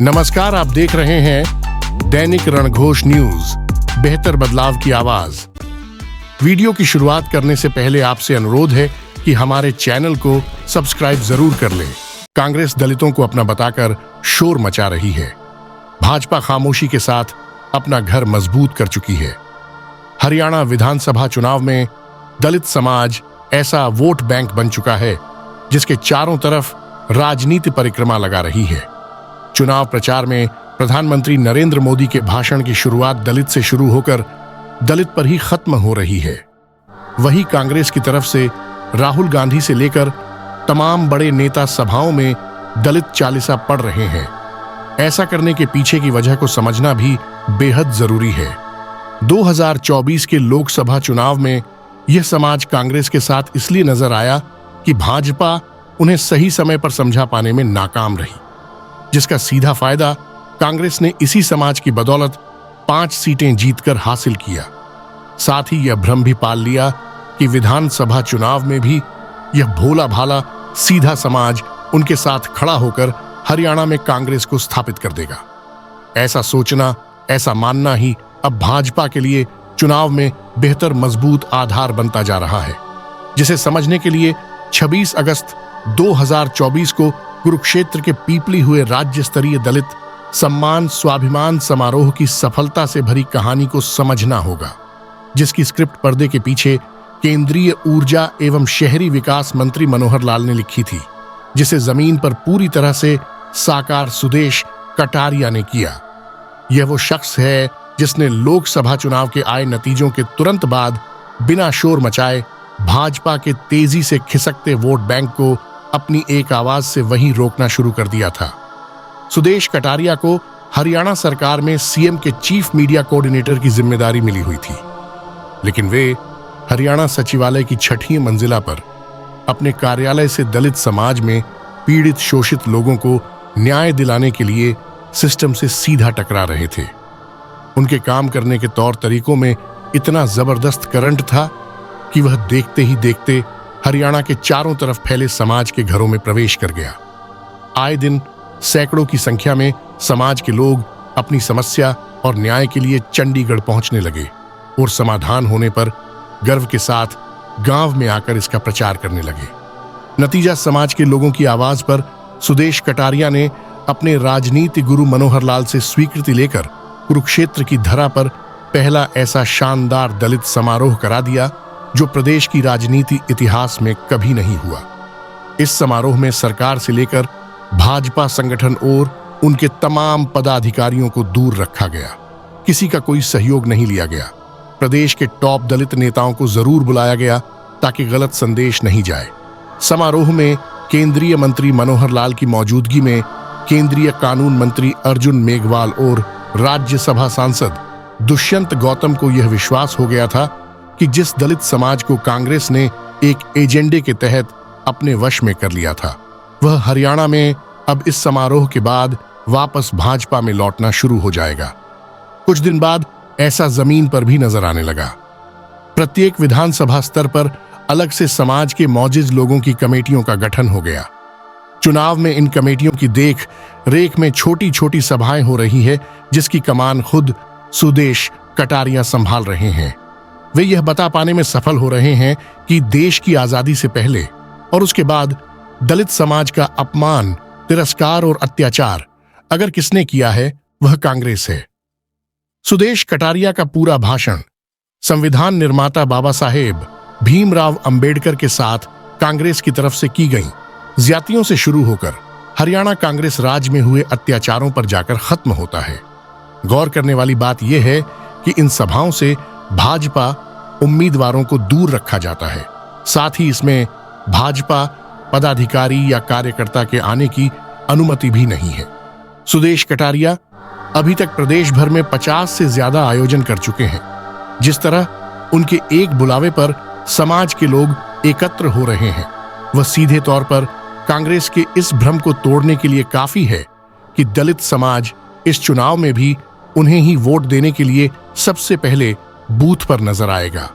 नमस्कार, आप देख रहे हैं दैनिक रणघोष न्यूज, बेहतर बदलाव की आवाज। वीडियो की शुरुआत करने से पहले आपसे अनुरोध है कि हमारे चैनल को सब्सक्राइब जरूर कर लें। कांग्रेस दलितों को अपना बताकर शोर मचा रही है। भाजपा खामोशी के साथ अपना घर मजबूत कर चुकी है। हरियाणा विधानसभा चुनाव में दलित समाज ऐसा वोट बैंक बन चुका है जिसके चारों तरफ राजनीति परिक्रमा लगा रही है। चुनाव प्रचार में प्रधानमंत्री नरेंद्र मोदी के भाषण की शुरुआत दलित से शुरू होकर दलित पर ही खत्म हो रही है। वही कांग्रेस की तरफ से राहुल गांधी से लेकर तमाम बड़े नेता सभाओं में दलित चालीसा पढ़ रहे हैं। ऐसा करने के पीछे की वजह को समझना भी बेहद जरूरी है। 2024 के लोकसभा चुनाव में यह समाज कांग्रेस के साथ इसलिए नजर आया कि भाजपा उन्हें सही समय पर समझा पाने में नाकाम रही, जिसका सीधा फायदा कांग्रेस ने इसी समाज की बदौलत 5 सीटें जीतकर हासिल किया। साथ ही यह भ्रम भी पाल लिया कि विधानसभा चुनाव में भी यह भोला भाला सीधा समाज उनके साथ खड़ा होकर हरियाणा में कांग्रेस को स्थापित कर देगा। ऐसा सोचना, ऐसा मानना ही अब भाजपा के लिए चुनाव में बेहतर मजबूत आधार बनता जा रहा है, जिसे समझने के लिए 26 अगस्त 2024 को कुरुक्षेत्र के पीपली हुए राज्य स्तरीय दलित सम्मान स्वाभिमान समारोह की सफलता से भरी कहानी को समझना होगा, जिसकी स्क्रिप्ट पर्दे के पीछे केंद्रीय ऊर्जा एवं शहरी विकास मंत्री मनोहर लाल ने लिखी थी, जिसे जमीन पर पूरी तरह से साकार सुदेश कटारिया ने किया। यह वो शख्स है जिसने लोकसभा चुनाव के आए नतीजों के तुरंत बाद बिना शोर मचाए भाजपा के तेजी से खिसकते वोट बैंक को अपनी एक आवाज से वहीं रोकना शुरू कर दिया था। सुदेश कटारिया को हरियाणा सरकार में सीएम के चीफ मीडिया कोऑर्डिनेटर की जिम्मेदारी मिली हुई थी, लेकिन वे हरियाणा सचिवालय की 6वीं मंजिला पर अपने कार्यालय से दलित समाज में पीड़ित शोषित लोगों को न्याय दिलाने के लिए सिस्टम से सीधा टकरा रहे थे। उनके काम करने के तौर तरीकों में इतना जबरदस्त करंट था कि वह देखते ही देखते हरियाणा के चारों तरफ फैले समाज के घरों में प्रवेश कर गया। आए दिन सैकड़ों की संख्या में समाज के लोग अपनी समस्या और न्याय के लिए चंडीगढ़ पहुंचने लगे और समाधान होने पर गर्व के साथ गांव में आकर इसका प्रचार करने लगे। नतीजा, समाज के लोगों की आवाज पर सुदेश कटारिया ने अपने राजनीति गुरु मनोहर लाल से स्वीकृति लेकर कुरुक्षेत्र की धरा पर पहला ऐसा शानदार दलित समारोह करा दिया जो प्रदेश की राजनीति इतिहास में कभी नहीं हुआ। इस समारोह में सरकार से लेकर भाजपा संगठन और उनके तमाम पदाधिकारियों को दूर रखा गया। किसी का कोई सहयोग नहीं लिया गया। प्रदेश के टॉप दलित नेताओं को जरूर बुलाया गया ताकि गलत संदेश नहीं जाए। समारोह में केंद्रीय मंत्री मनोहर लाल की मौजूदगी में केंद्रीय कानून मंत्री अर्जुन मेघवाल और राज्यसभा सांसद दुष्यंत गौतम को यह विश्वास हो गया था कि जिस दलित समाज को कांग्रेस ने एक एजेंडे के तहत अपने वश में कर लिया था, वह हरियाणा में अब इस समारोह के बाद वापस भाजपा में लौटना शुरू हो जाएगा। कुछ दिन बाद ऐसा जमीन पर भी नजर आने लगा। प्रत्येक विधानसभा स्तर पर अलग से समाज के मौजिज लोगों की कमेटियों का गठन हो गया। चुनाव में इन कमेटियों की देख रेख में छोटी छोटी सभाएं हो रही है, जिसकी कमान खुद सुदेश कटारिया संभाल रहे हैं। वे यह बता पाने में सफल हो रहे हैं कि देश की आजादी से पहले और उसके बाद दलित समाज का अपमान, तिरस्कार और अत्याचार अगर किसने किया है, वह कांग्रेस है। सुदेश कटारिया का पूरा भाषण संविधान निर्माता बाबा साहेब भीमराव अंबेडकर के साथ कांग्रेस की तरफ से की गई ज्यादतियों से शुरू होकर हरियाणा कांग्रेस राज में हुए अत्याचारों पर जाकर खत्म होता है। गौर करने वाली बात यह है कि इन सभाओं से भाजपा उम्मीदवारों को दूर रखा जाता है। साथ ही इसमें भाजपा पदाधिकारी या कार्यकर्ता के आने की अनुमति भी नहीं है। सुदेश कटारिया अभी तक प्रदेश भर में 50 से ज्यादा आयोजन कर चुके हैं। जिस तरह उनके एक बुलावे पर समाज के लोग एकत्र हो रहे हैं, वह सीधे तौर पर कांग्रेस के इस भ्रम को तोड़ने के लिए काफी है कि दलित समाज इस चुनाव में भी उन्हें ही वोट देने के लिए सबसे पहले बूथ पर नजर आएगा।